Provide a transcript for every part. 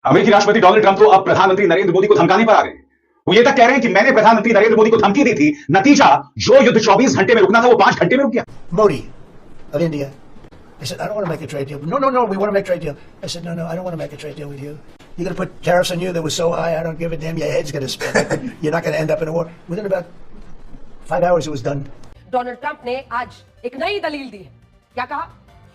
अमेरिकी राष्ट्रपति Donald Trump तो अब प्रधानमंत्री नरेंद्र मोदी को धमकाने पर आ गए। वो ये तक कह रहे हैं कि मैंने प्रधानमंत्री नरेंद्र मोदी को धमकी दी थी, नतीजा जो युद्ध 24 घंटे में रुकना था वो 5 घंटे में रुक गया। Modi of India. I said, I don't want to make a trade deal. No, we want to make a trade deal. I said, no, I don't want to make a trade deal with you. You're going to put tariffs on you that was so high, I don't give a damn. Your head's going to spin. You're not going to end up in a war. Within about 5 hours, it was done. Donald Trump ने आज एक नई दलील दी है। क्या कहा?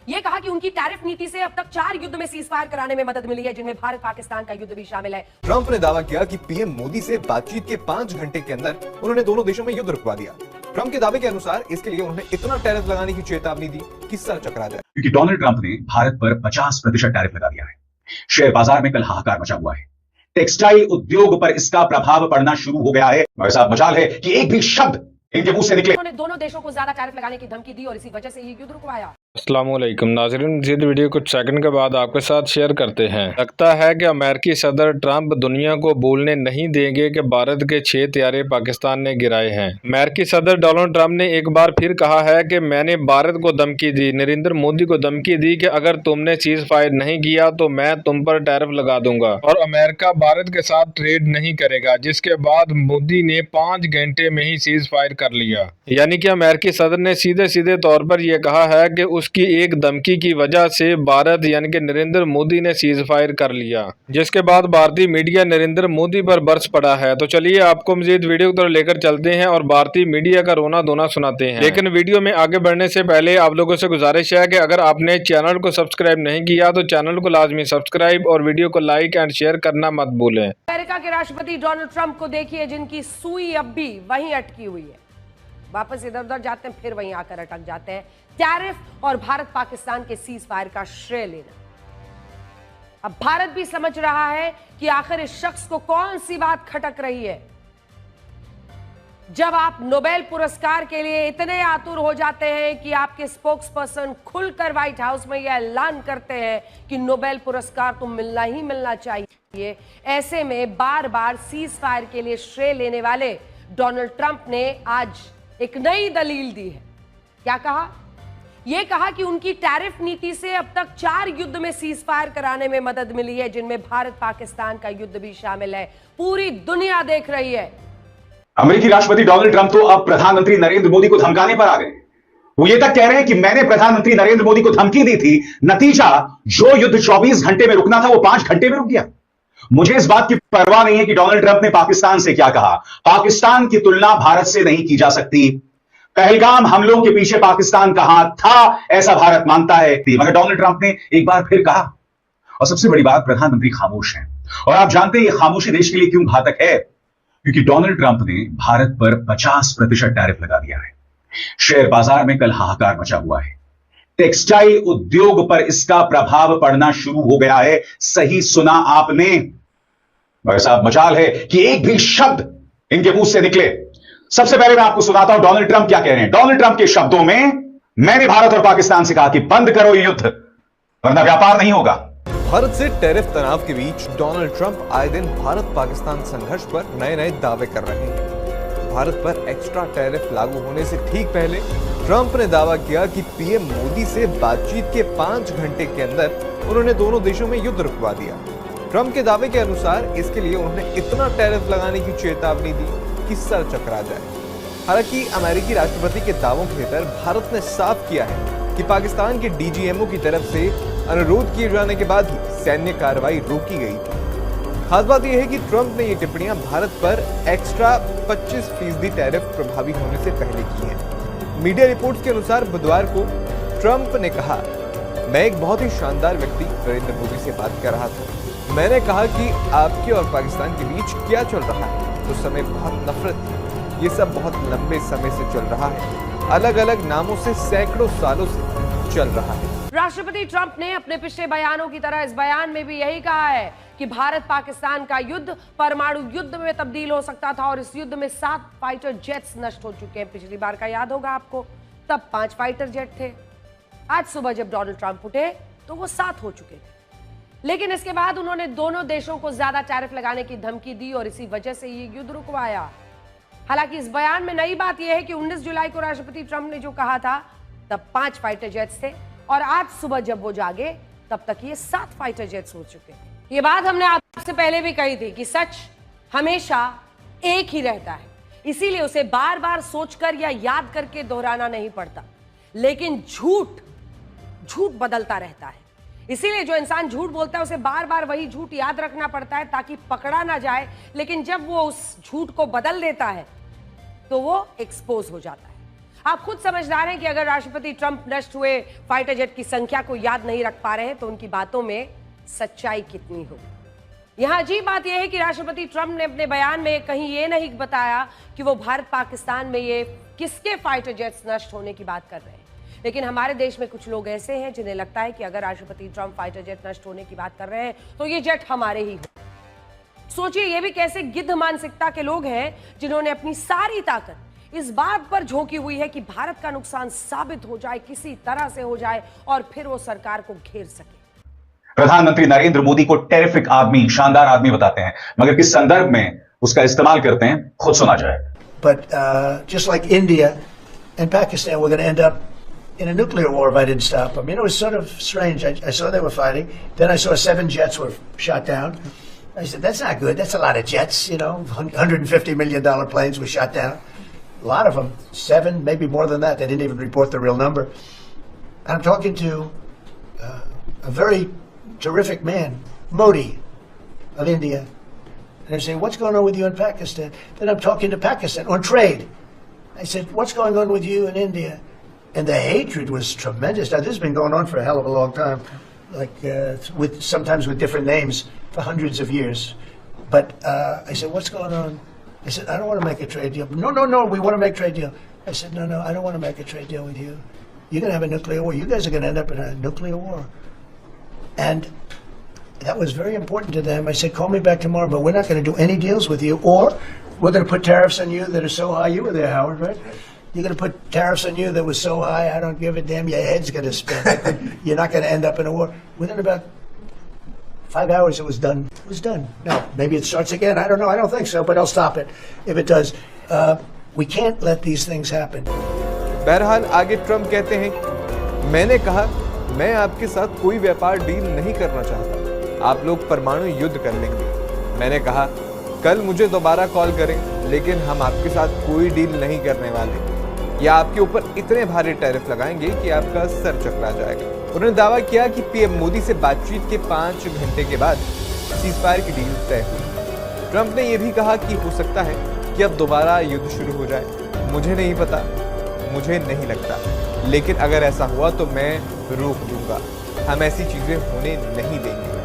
यह कहा कि उनकी टैरिफ नीति से अब तक 4 युद्ध में सीजफायर कराने में मदद मिली है, जिनमें भारत पाकिस्तान का युद्ध भी शामिल है। ट्रंप ने दावा किया कि पीएम मोदी से बातचीत के 5 घंटे के अंदर उन्होंने दोनों देशों में युद्ध रुकवा दिया। ट्रंप के दावे के अनुसार इसके लिए उन्होंने इतना टैरिफ लगाने की चेतावनी दी कि सर चकरा जाए। क्योंकि डोनाल्ड ट्रंप ने भारत पर 50% टैरिफ लगा दिया है। शेयर बाजार में कल हाहाकार मचा हुआ है। टेक्सटाइल उद्योग पर इसका प्रभाव पड़ना शुरू हो गया है। मेरे साथ मजाल है कि एक भी शब्द इनके मुंह से निकले। उन्होंने दोनों देशों को ज्यादा टैरिफ लगाने की धमकी दी और इसी वजह से ये युद्ध रुकवाया। अस्सलाम वालेकुम नाज़रीन, मज़ीद वीडियो कुछ सेकंड के बाद आपके साथ शेयर करते हैं। लगता है कि अमेरिकी सदर ट्रंप दुनिया को बोलने नहीं देंगे कि भारत के 6 त्यारे पाकिस्तान ने गिराए हैं। अमेरिकी सदर डोनाल्ड ट्रंप ने एक बार फिर कहा है कि मैंने भारत को धमकी दी, नरेंद्र मोदी को धमकी दी कि अगर तुमने सीज फायर नहीं किया तो मैं तुम पर टैरिफ लगा दूंगा और अमेरिका भारत के साथ ट्रेड नहीं करेगा। जिसके बाद मोदी ने 5 घंटे में ही सीज फायर कर लिया। यानी कि अमेरिकी सदर ने सीधे सीधे तौर पर यह कहा है कि उसकी एक धमकी की वजह से भारत यानी कि नरेंद्र मोदी ने सीज फायर कर लिया, जिसके बाद भारतीय मीडिया नरेंद्र मोदी पर बरस पड़ा है। तो चलिए आपको मजीद वीडियो की तरफ लेकर चलते हैं और भारतीय मीडिया का रोना धोना सुनाते हैं। लेकिन वीडियो में आगे बढ़ने से पहले आप लोगों से गुजारिश है कि अगर आपने चैनल को सब्सक्राइब नहीं किया तो चैनल को लाजमी सब्सक्राइब और वीडियो को लाइक एंड शेयर करना मत भूलें। अमेरिका के राष्ट्रपति डोनाल्ड ट्रंप को देखिए, जिनकी सुई अब भी वहीं अटकी हुई है। वापस इधर उधर जाते हैं, फिर वहीं आकर अटक जाते हैं। टैरिफ और भारत पाकिस्तान के सीज फायर का श्रेय लेना। अब भारत भी समझ रहा है कि आखिर इस शख्स को कौन सी बात खटक रही है। जब आप नोबेल पुरस्कार के लिए इतने आतुर हो जाते हैं कि आपके स्पोक्स पर्सन खुलकर व्हाइट हाउस में यह ऐलान करते हैं कि नोबेल पुरस्कार तो मिलना ही मिलना चाहिए, ऐसे में बार बार सीज फायर के लिए श्रेय लेने वाले डोनाल्ड ट्रंप ने आज एक नई दलील दी है। क्या कहा? यह कहा कि उनकी टैरिफ नीति से अब तक 4 युद्ध में सीज फायर कराने में मदद मिली है, जिनमें भारत पाकिस्तान का युद्ध भी शामिल है। पूरी दुनिया देख रही है। अमेरिकी राष्ट्रपति डोनाल्ड ट्रंप तो अब प्रधानमंत्री नरेंद्र मोदी को धमकाने पर आ गए। वो ये तक कह रहे हैं कि मैंने प्रधानमंत्री नरेंद्र मोदी को धमकी दी थी, नतीजा जो युद्ध 24 घंटे में रुकना था वो 5 घंटे में रुक गया। मुझे इस बात की परवाह नहीं है कि डोनाल्ड ट्रंप ने पाकिस्तान से क्या कहा। पाकिस्तान की तुलना भारत से नहीं की जा सकती। पहलगाम हमलों के पीछे पाकिस्तान का हाथ था, ऐसा भारत मानता है। मगर डोनाल्ड ट्रंप ने एक बार फिर कहा, और सबसे बड़ी बात, प्रधानमंत्री खामोश हैं। और आप जानते हैं यह खामोशी देश के लिए क्यों घातक है? क्योंकि डोनाल्ड ट्रंप ने भारत पर 50% टैरिफ लगा दिया है। शेयर बाजार में कल हाहाकार मचा हुआ है। टेक्सटाइल उद्योग पर इसका प्रभाव पड़ना शुरू हो गया है। सही सुना आपने। मेरे साथ मजाल है कि एक भी शब्द इनके मुंह से निकले। सबसे पहले मैं आपको सुनाता हूं डोनाल्ड ट्रंप क्या कह रहे हैं। डोनाल्ड ट्रंप के शब्दों में, मैंने भारत और पाकिस्तान से कहा कि बंद करो ये युद्ध, वरना व्यापार नहीं होगा। भारत से टैरिफ तनाव के बीच डोनाल्ड ट्रंप आए दिन भारत पाकिस्तान संघर्ष पर नए नए दावे कर रहे हैं। भारत पर एक्स्ट्रा टैरिफ लागू होने से ठीक पहले ट्रंप ने दावा किया कि पीएम मोदी से बातचीत के 5 घंटे के अंदर उन्होंने दोनों देशों में युद्ध रुकवा दिया। ट्रंप के दावे के अनुसार इसके लिए उन्होंने इतना टैरिफ लगाने की चेतावनी दी कि सर चकरा जाए। हालांकि अमेरिकी राष्ट्रपति के दावों के भीतर भारत ने साफ किया है कि पाकिस्तान के डीजीएमओ की तरफ से अनुरोध किए जाने के बाद ही सैन्य कार्रवाई रोकी गई थी। खास बात यह है कि ट्रंप ने ये टिप्पणियां भारत पर एक्स्ट्रा 25% टैरिफ प्रभावी होने से पहले की हैं। मीडिया रिपोर्ट्स के अनुसार बुधवार को ट्रंप ने कहा, मैं एक बहुत ही शानदार व्यक्ति नरेंद्र मोदी से बात कर रहा था। मैंने कहा कि आपके और पाकिस्तान के बीच क्या चल रहा है। उस समय बहुत नफरत थी। ये सब बहुत लंबे समय से चल रहा है, अलग अलग नामों से सैकड़ों सालों से चल रहा है। राष्ट्रपति ट्रंप ने अपने पिछले बयानों की तरह इस बयान में भी यही कहा है कि भारत पाकिस्तान का युद्ध परमाणु युद्ध में तब्दील हो सकता था और इस युद्ध में 7 फाइटर जेट्स नष्ट हो चुके हैं। पिछली बार का याद होगा आपको, तब 5 फाइटर जेट थे। आज सुबह जब डोनाल्ड ट्रंप उठे तो वो 7 हो चुके थे। लेकिन इसके बाद उन्होंने दोनों देशों को ज्यादा टैरिफ लगाने की धमकी दी और इसी वजह से ये युद्ध रुकवाया। हालांकि इस बयान में नई बात यह है कि 19 जुलाई को राष्ट्रपति ट्रंप ने जो कहा था तब 5 फाइटर जेट्स थे और आज सुबह जब वो जागे तब तक ये 7 फाइटर जेट्स हो चुके थे। ये बात हमने आपसे पहले भी कही थी कि सच हमेशा एक ही रहता है, इसीलिए उसे बार बार सोचकर या याद करके दोहराना नहीं पड़ता। लेकिन झूठ बदलता रहता है, इसीलिए जो इंसान झूठ बोलता है उसे बार बार वही झूठ याद रखना पड़ता है ताकि पकड़ा ना जाए। लेकिन जब वो उस झूठ को बदल देता है तो वो एक्सपोज हो जाता है। आप खुद समझदार हैं कि अगर राष्ट्रपति ट्रंप नष्ट हुए फाइटर जेट की संख्या को याद नहीं रख पा रहे हैं तो उनकी बातों में सच्चाई कितनी होगी। यहां अजीब बात यह है कि राष्ट्रपति ट्रंप ने अपने बयान में कहीं यह नहीं बताया कि वो भारत पाकिस्तान में ये किसके फाइटर जेट्स नष्ट होने की बात कर रहे हैं। लेकिन हमारे देश में कुछ लोग ऐसे हैं जिन्हें लगता है कि अगर राष्ट्रपति ट्रंप फाइटर जेट नष्ट होने की बात कर रहे हैं तो ये जेट हमारे ही हो। सोचिए ये भी कैसे गिद्ध मानसिकता के लोग हैं जिन्होंने अपनी सारी ताकत इस बात पर झोंकी हुई है कि भारत का नुकसान साबित हो जाए, किसी तरह से हो जाए और फिर वो सरकार को घेर सके। प्रधानमंत्री नरेंद्र मोदी को टेरिफिक आदमी, शानदार आदमी बताते हैं, मगर किस संदर्भ में उसका इस्तेमाल करते हैं खुद सुना जाए। But just like India and Pakistan, we're going to end up in a nuclear war if I didn't stop them. You know, it's sort of strange. I saw they were fighting. Then I saw 7 jets were shot down. I said, that's not good. That's a lot of jets, you know. $150 million planes were shot down. A lot of them. 7, maybe more than that. They didn't even report the real number. I'm talking to a very terrific man, Modi of India. And they're saying, what's going on with you in Pakistan? Then I'm talking to Pakistan on trade. I said, what's going on with you in India? And the hatred was tremendous. Now, this has been going on for a hell of a long time, like sometimes with different names for hundreds of years. But I said, what's going on? I said, I don't want to make a trade deal. No, we want to make a trade deal. I said, no, I don't want to make a trade deal with you. You're going to have a nuclear war. You guys are going to end up in a nuclear war. And that was very important to them. I said, call me back tomorrow, but we're not going to do any deals with you, or we're going to put tariffs on you that are so high. You were there, Howard, right? You're going to put tariffs on you that was so high, I don't give a damn. Your head's going to spin. You're not going to end up in a war. Within about 5 hours, it was done. It was done. Now, maybe it starts again. I don't know. I don't think so, but I'll stop it if it does. We can't let these things happen. बहरहाल आगे Trump कहते हैं, मैंने कहा मैं आपके साथ कोई व्यापार डील नहीं करना चाहता, आप लोग परमाणु युद्ध कर लेंगे। मैंने कहा कल मुझे दोबारा कॉल करें, लेकिन हम आपके साथ कोई डील नहीं करने वाले, या आपके ऊपर इतने भारी टैरिफ लगाएंगे कि आपका सर चकरा जाएगा। उन्होंने दावा किया कि पीएम मोदी से बातचीत के 5 घंटे के बाद सीजफायर की डील तय हुई। ट्रंप ने यह भी कहा कि हो सकता है कि अब दोबारा युद्ध शुरू हो जाए। मुझे नहीं पता, मुझे नहीं लगता, लेकिन अगर ऐसा हुआ तो मैं रोक दूंगा। हम ऐसी चीजें होने नहीं देंगे।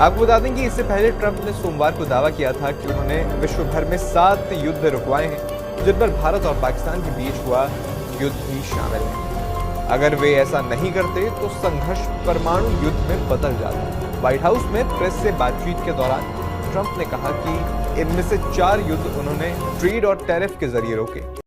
आपको बता दें कि इससे पहले ट्रंप ने सोमवार को दावा किया था कि उन्होंने विश्व भर में 7 युद्ध रुकवाए हैं, जिन पर भारत और पाकिस्तान के बीच हुआ युद्ध भी शामिल है। अगर वे ऐसा नहीं करते तो संघर्ष परमाणु युद्ध में बदल जाता। व्हाइट हाउस में प्रेस से बातचीत के दौरान ट्रंप ने कहा कि इनमें से 4 युद्ध उन्होंने ट्रेड और टैरिफ के जरिए रोके।